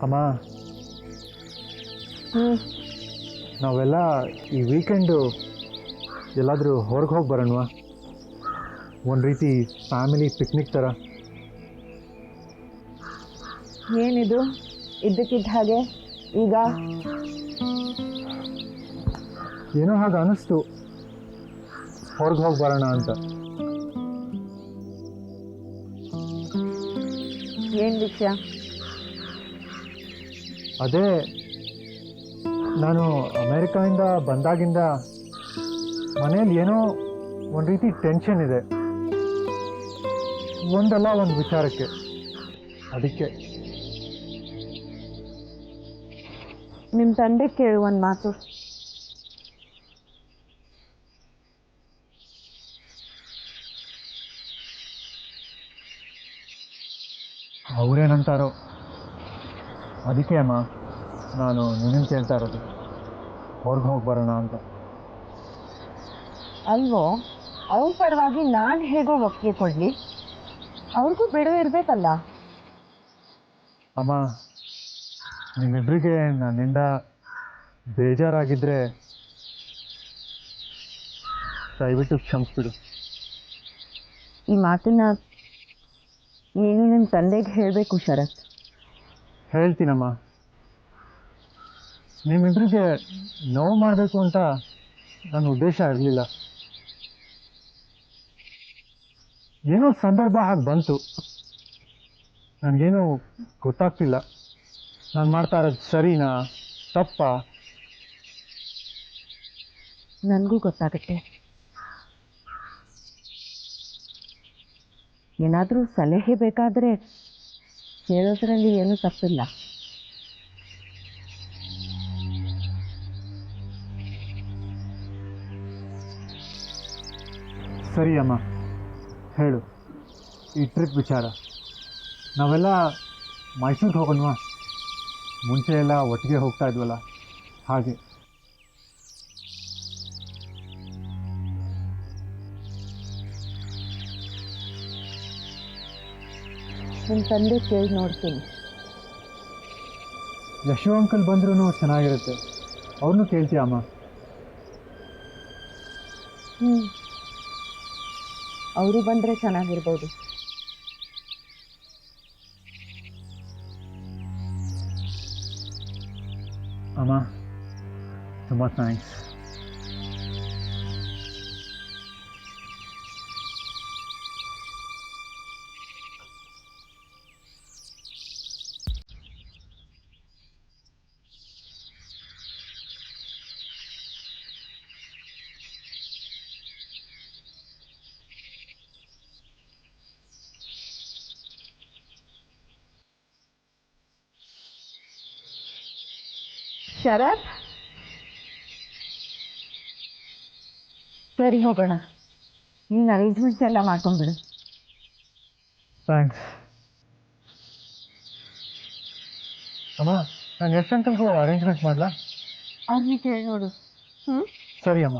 ಅಮ್ಮ ಹ್ಞೂ ನಾವೆಲ್ಲ ಈ ವೀಕೆಂಡು ಎಲ್ಲಾದರೂ ಹೊರಗೆ ಹೋಗಿ ಬರೋಣವಾ? ಒಂದು ರೀತಿ ಫ್ಯಾಮಿಲಿ ಪಿಕ್ನಿಕ್ ಥರ. ಏನಿದು ಇದ್ದಕ್ಕಿದ್ದ ಹಾಗೆ ಈಗ? ಏನೋ ಹಾಗೆ ಅನ್ನಿಸ್ತು, ಹೊರಗೆ ಹೋಗಿ ಬರೋಣ ಅಂತ. ಏನು ವಿಷಯ? ಅದೇ ನಾನು ಅಮೇರಿಕಾಯಿಂದ ಬಂದಾಗಿಂದ ಮನೇಲಿ ಏನೋ ಒಂದು ರೀತಿ ಟೆನ್ಷನ್ ಇದೆ, ಒಂದಲ್ಲ ಒಂದು ವಿಚಾರಕ್ಕೆ. ಅದಕ್ಕೆ ನಿಮ್ಮ ತಂದೆ ಕೇಳು ಒಂದು ಮಾತು. ಅವರೇನಂತಾರೋ, ಅದಕ್ಕೆ ಅಮ್ಮ ನಾನು ನಿನ್ನನ್ನು ಕೇಳ್ತಾ ಇರೋದು, ಹೊರಗೆ ಹೋಗಿ ಬರೋಣ ಅಂತ. ಅಲ್ವೋ, ಅವ್ರ ಪರವಾಗಿ ನಾನು ಹೇಗೋ ಒಪ್ಪಿಗೆ ಕೊಡಲಿ? ಅವ್ರಿಗೂ ಬಿಡುವು ಇರಬೇಕಲ್ಲ. ಅಮ್ಮ, ನಿಮ್ಮಿಬ್ಬರಿಗೆ ನನ್ನಿಂದ ಬೇಜಾರಾಗಿದ್ದರೆ ದಯವಿಟ್ಟು ಕ್ಷಮಿಸ್ಬಿಡು. ಈ ಮಾತನ್ನ ನೀನು ನಿಮ್ಮ ತಂದೆಗೆ ಹೇಳಬೇಕು ಶರತ್. ಹೇಳ್ತೀನಮ್ಮ. ನಿಮ್ಮಿಬ್ಬರಿಗೆ ನೋವು ಮಾಡಬೇಕು ಅಂತ ನನ್ನ ಉದ್ದೇಶ ಇರಲಿಲ್ಲ. ಏನೋ ಸಂದರ್ಭ ಹಾಗೆ ಬಂತು, ನನಗೇನು ಗೊತ್ತಾಗ್ತಿಲ್ಲ. ನಾನು ಮಾಡ್ತಾ ಇರೋದು ಸರಿನಾ ತಪ್ಪಾ? ನನಗೂ ಗೊತ್ತಾಗುತ್ತೆ. ಏನಾದರೂ ಸಲಹೆ ಬೇಕಾದರೆ ಹೇಳೋದ್ರಲ್ಲಿ ಏನೂ ತಪ್ಪಿಲ್ಲ. ಸರಿ ಅಮ್ಮ, ಹೇಳು. ಈ ಟ್ರಿಪ್ ವಿಚಾರ, ನಾವೆಲ್ಲ ಮೈಸೂರಿಗೆ ಹೋಗೋಣವಾ? ಮುಂಚೆ ಎಲ್ಲ ಒಟ್ಟಿಗೆ ಹೋಗ್ತಾ ಇದ್ವಲ್ಲ, ಹಾಗೆ. ನಿಮ್ಮ ತಂದೆ ಕೇಳಿ ನೋಡ್ತೀನಿ. ಯಶೋ ಅಂಕಲ್ ಬಂದ್ರೂ ಚೆನ್ನಾಗಿರುತ್ತೆ, ಅವ್ರನ್ನೂ ಕೇಳ್ತೀಯ ಅಮ್ಮ? ಅವರು ಬಂದರೆ ಚೆನ್ನಾಗಿರ್ಬೋದು. ಅಮ್ಮ, ತುಂಬ ಥ್ಯಾಂಕ್ಸ್. ಶರತ್, ಸರಿ ಹೋಗೋಣ. ನೀನು ಅರೇಂಜ್ಮೆಂಟ್ಸ್ ಎಲ್ಲ ಮಾಡ್ಕೊಂಡ್ಬಿಡು. ಥ್ಯಾಂಕ್ಸ್ ಅಮ್ಮ. ನಾನು ಎಷ್ಟು ಅಂಕಲ್ಗೂ ಅರೇಂಜ್ಮೆಂಟ್ ಮಾಡಲಾ? ಅವ್ರಿಗೆ ಕೇಳಿ ನೋಡು. ಸರಿ ಅಮ್ಮ.